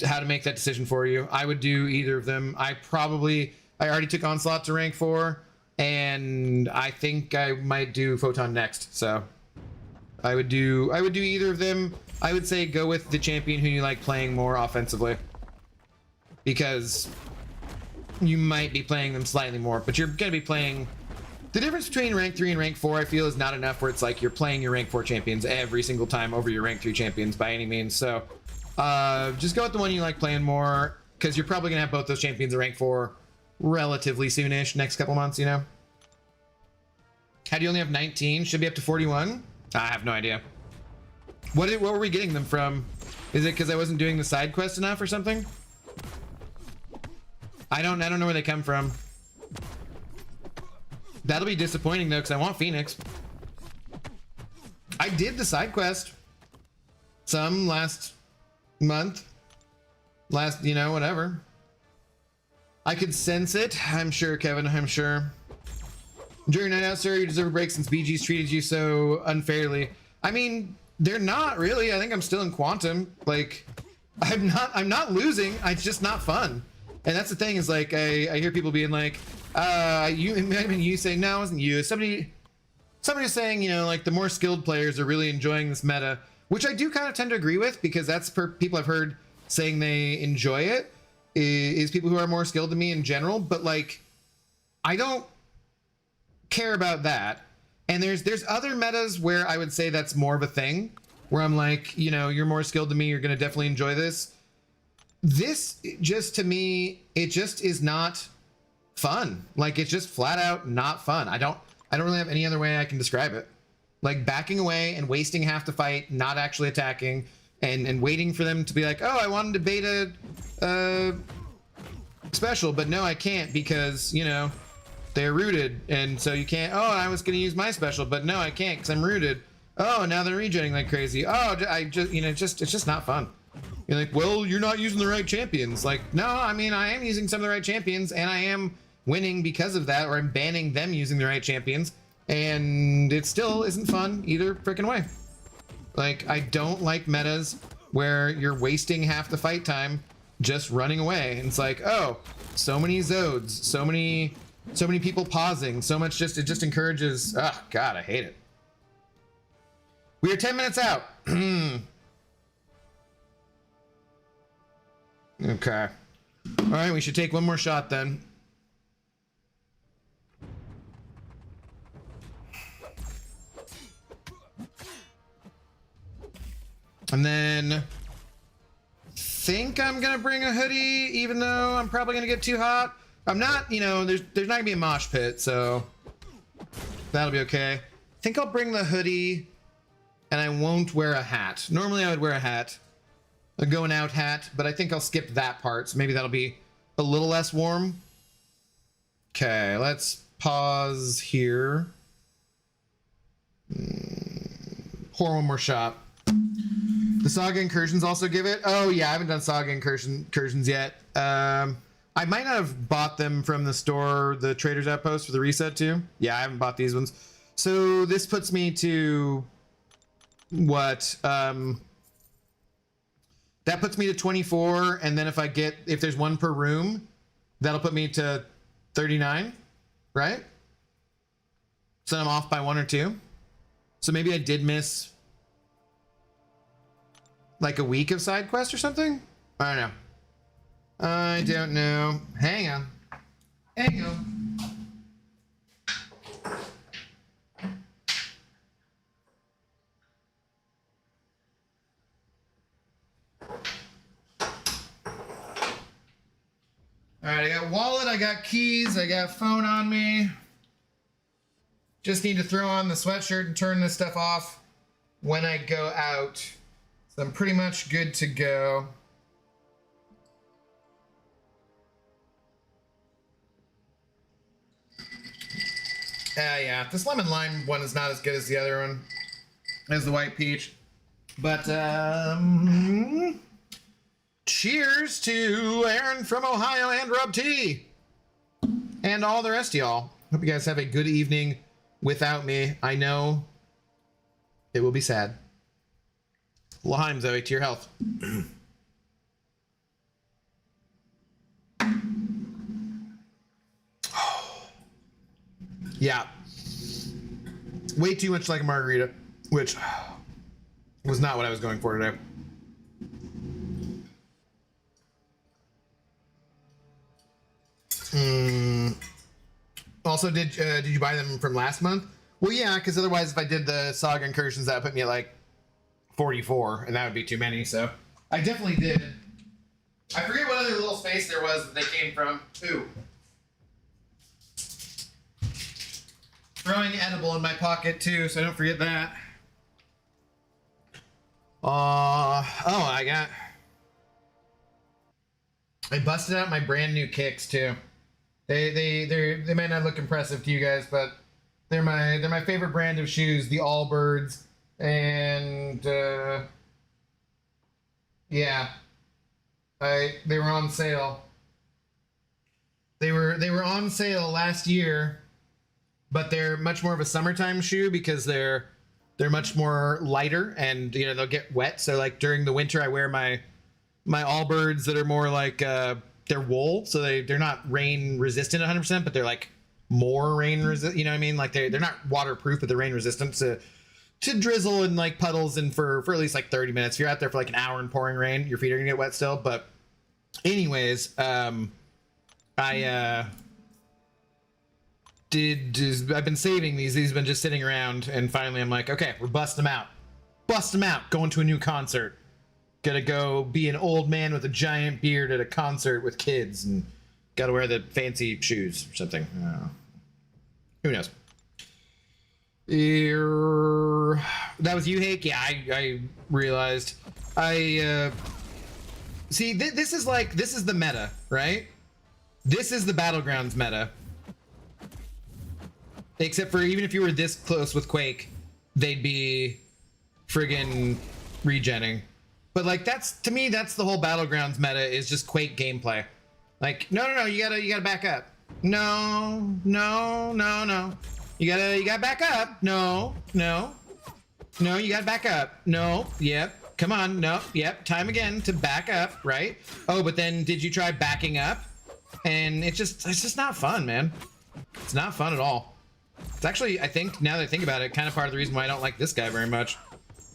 how to make that decision for you. I would do either of them. I already took Onslaught to rank 4, and I think I might do Photon next. So I would do either of them. I would say go with the champion who you like playing more offensively, because you might be playing them slightly more, but you're going to be playing. The difference between rank 3 and rank 4, I feel, is not enough where it's like you're playing your rank 4 champions every single time over your rank 3 champions by any means. So just go with the one you like playing more, because you're probably going to have both those champions at rank 4 relatively soonish, next couple months, you know? How do you only have 19? Should be up to 41? I have no idea. What were we getting them from? Is it because I wasn't doing the side quest enough or something? I don't know where they come from. That'll be disappointing though, because I want Phoenix. I did the side quest some last month. Last, you know, whatever. I could sense it. I'm sure, Kevin, I'm sure. During Night Out, sir, you deserve a break since BG's treated you so unfairly. I mean, they're not really. I think I'm still in Quantum. Like, I'm not losing. It's just not fun. And that's the thing, is like, I hear people being like, it might have been you saying, no, it wasn't you. Somebody was saying, you know, like the more skilled players are really enjoying this meta, which I do kind of tend to agree with, because that's people I've heard saying they enjoy it, is people who are more skilled than me in general. But like, I don't care about that. And there's other metas where I would say that's more of a thing, where I'm like, you know, you're more skilled than me, you're going to definitely enjoy this. This just, to me, it just is not fun. Like, it's just flat out not fun. I don't really have any other way I can describe it. Like, backing away and wasting half the fight, not actually attacking, and waiting for them to be like, oh, I wanted to beta special, but no, I can't because, you know, they're rooted, and so you can't. Oh, I was going to use my special, but no, I can't because I'm rooted. Oh, now they're regenerating like crazy. Oh, I just, you know, it's just not fun. You're like, well, you're not using the right champions. Like, no, I mean, I am using some of the right champions, and I am winning because of that, or I'm banning them using the right champions, and it still isn't fun either freaking way. Like, I don't like metas where you're wasting half the fight time just running away. And it's like, oh, so many Zodes, so many people pausing, so much it just encourages. Oh, God, I hate it. We are 10 minutes out. Okay. All right, we should take one more shot then. And then think I'm gonna bring a hoodie, even though I'm probably gonna get too hot. I'm not, you know, there's not gonna be a mosh pit, so that'll be okay. I think I'll bring the hoodie, and I won't wear a hat. Normally I would wear a hat, a going out hat, but I think I'll skip that part, so maybe that'll be a little less warm. Okay, let's pause here. Pour one more shot. The Saga Incursions also give it. Oh yeah, I haven't done Saga Incursions yet. I might not have bought them from the store, the Trader's Outpost for the reset too. Yeah, I haven't bought these ones. So this puts me to what? That puts me to 24, and then if there's one per room, that'll put me to 39, right? So I'm off by 1 or 2. So maybe I did miss like a week of side quest or something? I don't know. I don't know. Hang on. Hang on. All right, I got wallet, I got keys, I got phone on me. Just need to throw on the sweatshirt and turn this stuff off when I go out. So I'm pretty much good to go. Yeah, this lemon lime one is not as good as the other one, as the white peach. But, cheers to Aaron from Ohio and Rob T. And all the rest of y'all. Hope you guys have a good evening without me. I know it will be sad. L'chaim, Zoe, to your health. Yeah. Way too much like a margarita, which Was not what I was going for today. Also, did you buy them from last month? Well, yeah, because otherwise, if I did the Saga Incursions, that would put me at like 44, and that would be too many. So I definitely did. I forget what other little space there was that they came from. Ooh. Throwing edible in my pocket too, so I don't forget that. Oh, I busted out my brand new kicks too. They might not look impressive to you guys, but they're my favorite brand of shoes, the Allbirds, and yeah, they were on sale. They were on sale last year, but they're much more of a summertime shoe because they're much more lighter, and you know they'll get wet. So like during the winter, I wear my Allbirds that are more like they're wool, so they're not rain resistant 100%, but they're like more rain resistant. You know what I mean? Like they're not waterproof, but they're rain resistant to drizzle and like puddles, and for at least like 30 minutes. If you're out there for like an hour in pouring rain, your feet are gonna get wet still. But anyways, I've been saving these. These have been just sitting around, and finally I'm like, okay, we're busting them out. Going to a new concert. Gotta go be an old man with a giant beard at a concert with kids, and gotta wear the fancy shoes or something. Who knows? That was you, Hake? Yeah, I realized. See, this is the meta, right? This is the Battlegrounds meta. Except for even if you were this close with Quake, they'd be friggin' regenning. But like to me, that's the whole Battlegrounds meta, is just Quake gameplay. Like, no, you gotta back up. No. You gotta back up. No, you gotta back up. No, yep, come on, no, yep, time again to back up, right? Oh, but then did you try backing up? And it's just not fun, man. It's not fun at all. It's actually, I think, now that I think about it, kind of part of the reason why I don't like this guy very much.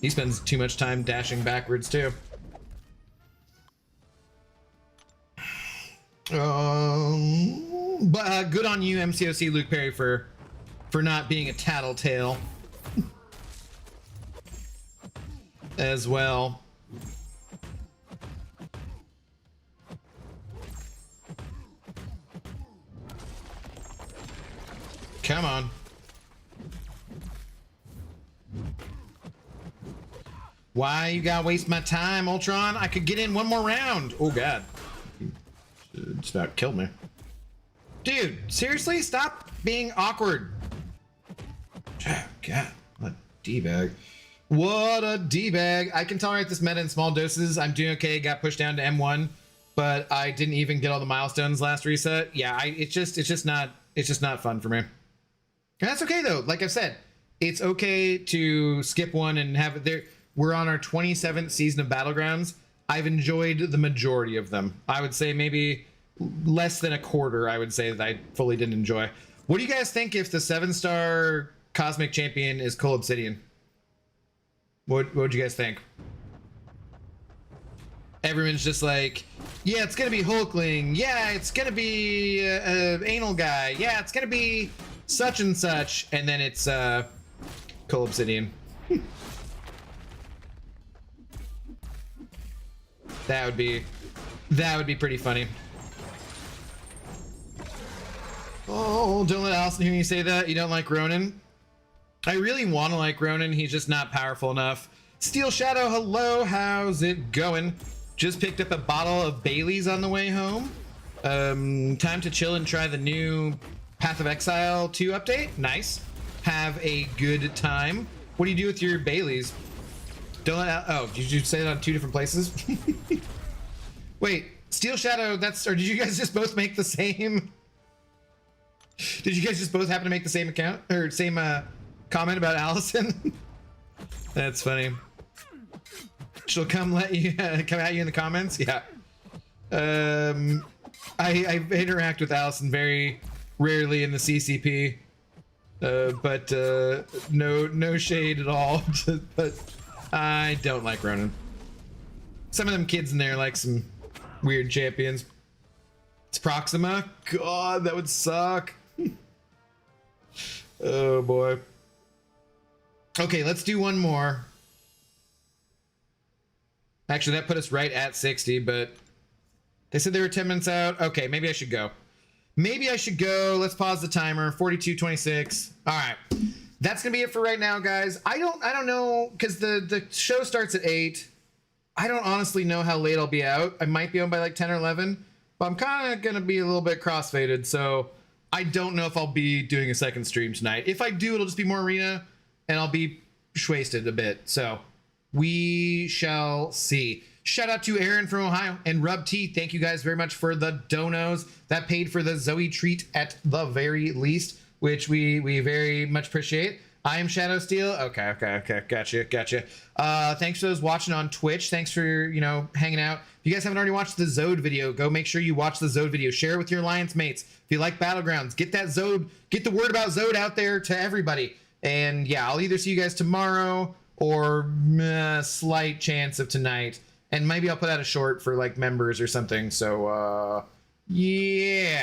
He spends too much time dashing backwards, too. But good on you, MCOC Luke Perry, for not being a tattletale. As well. Come on. Why you gotta waste my time, Ultron? I could get in one more round. Oh god. Just about killed me. Dude, seriously? Stop being awkward. Oh, god, what a D-bag. What a D-bag. I can tolerate this meta in small doses. I'm doing okay, got pushed down to M1, but I didn't even get all the milestones last reset. Yeah, it's just not fun for me. And that's okay though. Like I've said, it's okay to skip one and have it there. We're on our 27th season of Battlegrounds. I've enjoyed the majority of them. I would say maybe less than a quarter, I would say, that I fully didn't enjoy. What do you guys think if the 7-star Cosmic Champion is Cole Obsidian? What would you guys think? Everyone's just like, yeah, it's gonna be Hulkling. Yeah, it's gonna be Anal Guy. Yeah, it's gonna be such and such. And then it's Cole Obsidian. That would be pretty funny. Oh, don't let Allison hear you say that. You don't like Ronan? I really want to like Ronan. He's just not powerful enough. Steel Shadow, hello. How's it going? Just picked up a bottle of Bailey's on the way home. Time to chill and try the new Path of Exile 2 update. Nice. Have a good time. What do you do with your Bailey's? Don't let oh, did you say it on 2 different places? Wait, Steel Shadow, or did you guys just both make the same? Did you guys just both happen to make the same account or same comment about Allison? That's funny. She'll come let you come at you in the comments. Yeah. I interact with Allison very rarely in the CCP, but no shade at all. But I don't like Ronan. Some of them kids in there like some weird champions. It's Proxima. God, that would suck. Oh boy. Okay, let's do one more. Actually, that put us right at 60, but they said they were 10 minutes out. Okay, maybe I should go. Maybe I should go. Let's pause the timer. 42:26. All right. That's going to be it for right now, guys. I don't know, because the show starts at 8. I don't honestly know how late I'll be out. I might be on by like 10 or 11, but I'm kind of going to be a little bit crossfaded, so I don't know if I'll be doing a second stream tonight. If I do, it'll just be more arena, and I'll be wasted a bit, so we shall see. Shout out to Aaron from Ohio and Rub T. Thank you guys very much for the donos. That paid for the Zoe treat at the very least, which we very much appreciate. I am Shadow Steel. Okay. Gotcha. Thanks for those watching on Twitch. Thanks for, hanging out. If you guys haven't already watched the Zode video, go make sure you watch the Zode video. Share it with your Alliance mates. If you like Battlegrounds, get the word about Zode out there to everybody. And yeah, I'll either see you guys tomorrow or slight chance of tonight. And maybe I'll put out a short for like members or something. So, yeah.